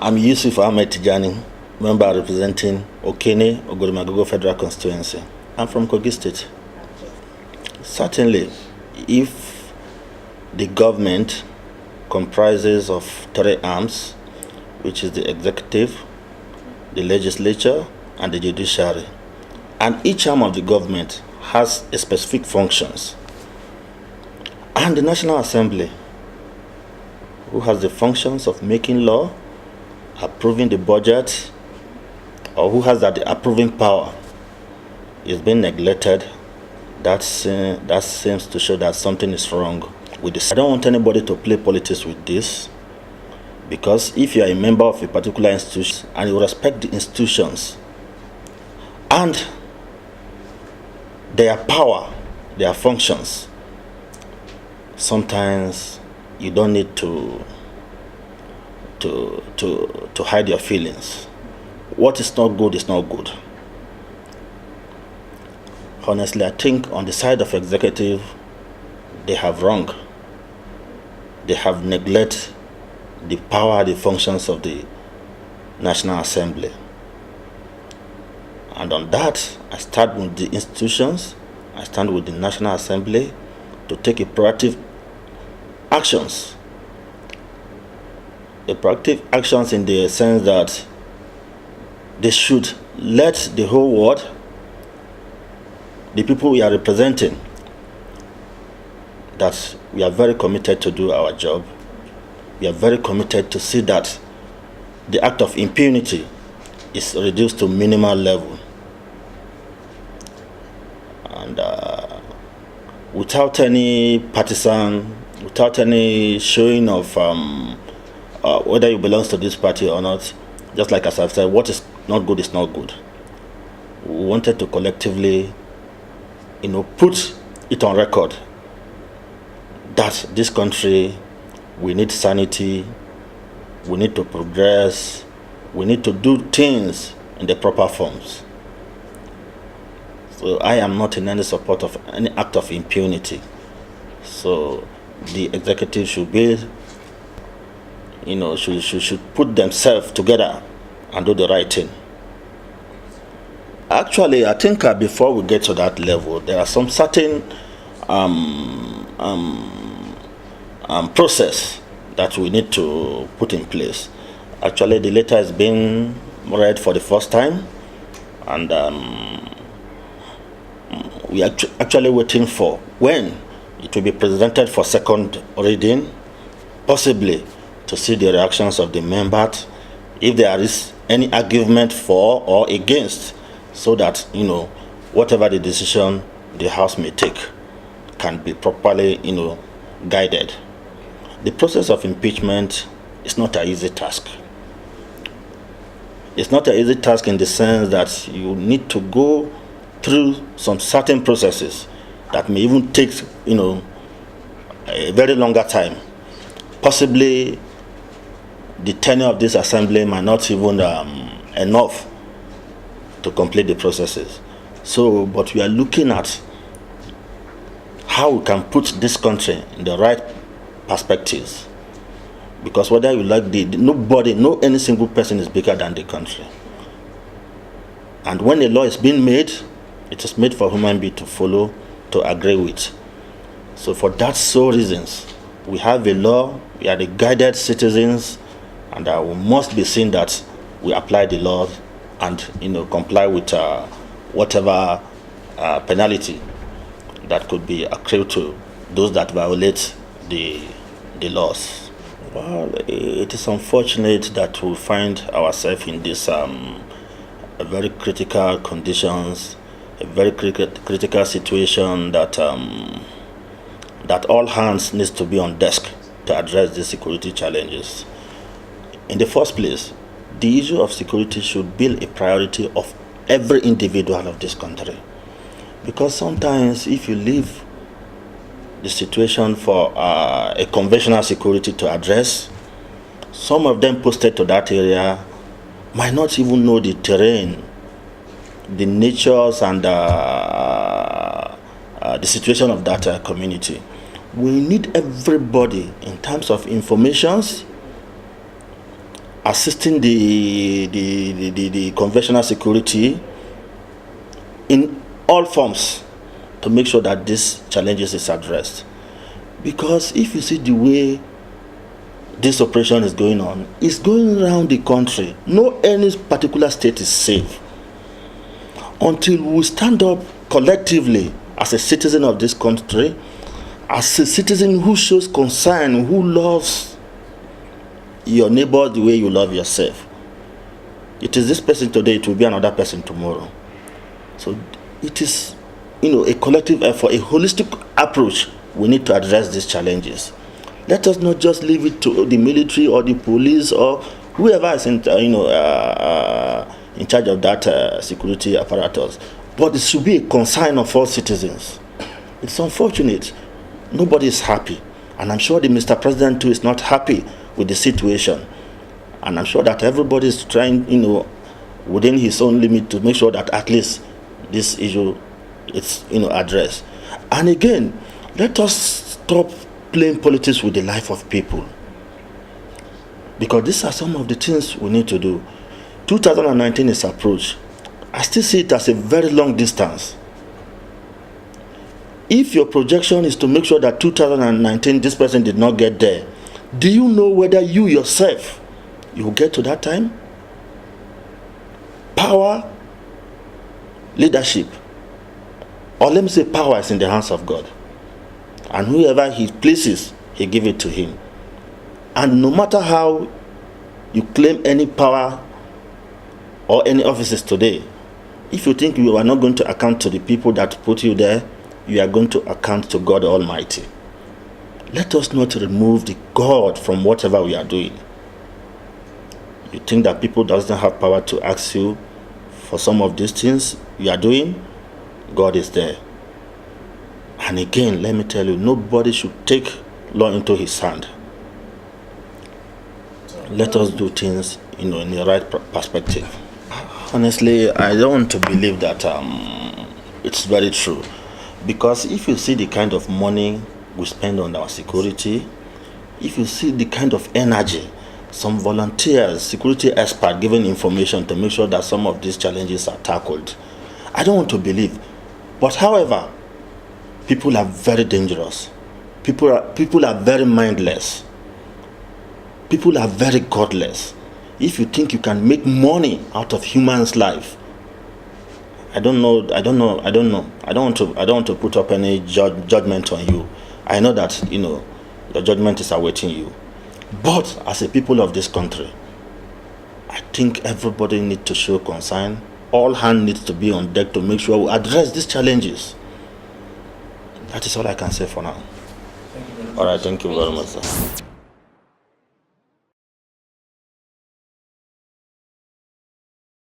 I'm Yusuf Tijani, member representing Okene, Ogorimagogo Federal Constituency. I'm from Kogi State. Certainly, if the government comprises of three arms, which is the executive, the legislature, and the judiciary, and each arm of the government has a specific functions, and the National Assembly, who has the functions of making law, approving the budget, or who has that approving power, is being neglected, that seems to show that something is wrong with this. I don't want anybody to play politics with this, because if you are a member of a particular institution and you respect the institutions and their power, their functions, sometimes you don't need to hide your feelings. What is not good is not good. Honestly, I think on the side of executive, they have wrong. They have neglected the power, the functions of the National Assembly. And on that, I start with the institutions, I stand with the National Assembly to take a proactive actions. A proactive actions in the sense that they should let the whole world, the people we are representing, that we are very committed to do our job. We are very committed to see that the act of impunity is reduced to minimal level. And without any partisan, without any showing of whether you belong to this party or not, just like as I've said, what is not good is not good. We wanted to collectively, put it on record that this country, we need sanity, we need to progress, we need to do things in the proper forms. So I am not in any support of any act of impunity. So the executive should be, should put themselves together and do the right thing. Actually, I think before we get to that level, there are some certain process that we need to put in place. Actually, the letter is being read for the first time, and we are actually waiting for when it will be presented for second reading, possibly to see the reactions of the members, if there is any argument for or against, so that whatever the decision the House may take can be properly guided. The process of impeachment is not an easy task. It's not an easy task in the sense that you need to go through some certain processes that may even take a very longer time. Possibly the tenure of this assembly might not even enough to complete the processes. So, but we are looking at how we can put this country in the right perspectives. Because whether you like nobody, no any single person is bigger than the country. And when a law is being made, it is made for human being to follow, to agree with. So for that sole reasons, we have a law, we are the guided citizens, and we must be seen that we apply the law and comply with whatever penalty that could be accrued to those that violate the laws. Well, it is unfortunate that we find ourselves in this very critical conditions, a very critical situation that that all hands needs to be on desk to address the security challenges. In the first place, the issue of security should be a priority of every individual of this country. Because sometimes if you leave the situation for a conventional security to address, some of them posted to that area might not even know the terrain, the natures and the situation of that community. We need everybody in terms of informations, assisting the conventional security in all forms to make sure that these challenges is addressed. Because if you see the way this operation is going on, it's going around the country. No any particular state is safe until we stand up collectively as a citizen of this country, as a citizen who shows concern, who loves your neighbor the way you love yourself. It is this person today, it will be another person tomorrow. So it is, a collective effort, a holistic approach. We need to address these challenges. Let us not just leave it to the military or the police or whoever is in charge of that security apparatus. But it should be a concern of all citizens. It's unfortunate. Nobody is happy. And I'm sure the Mr. President too is not happy with the situation. And I'm sure that everybody is trying, within his own limit to make sure that at least this issue is, addressed. And again, let us stop playing politics with the life of people. Because these are some of the things we need to do. 2019 is approached. I still see it as a very long distance. If your projection is to make sure that 2019 this person did not get there, do you know whether you yourself you will get to that time? Power, leadership, or let me say power is in the hands of God. And whoever he places, he give it to him. And no matter how you claim any power or any offices today, if you think you are not going to account to the people that put you there, you are going to account to God Almighty. Let us not remove the God from whatever we are doing. You think that people doesn't have power to ask you for some of these things you are doing? God is there. And again, let me tell you, nobody should take law into his hand. Let us do things, in the right perspective. Honestly, I don't want to believe that it's very true. Because if you see the kind of money we spend on our security, if you see the kind of energy, some volunteers, security experts giving information to make sure that some of these challenges are tackled, I don't want to believe. But however, people are very dangerous. People are very mindless. People are very godless. If you think you can make money out of humans' life, I don't want to put up any judgment on you. I know that your judgment is awaiting you. But as a people of this country, I think everybody needs to show concern. All hands needs to be on deck to make sure we address these challenges. That is all I can say for now. All right, thank you very much, sir.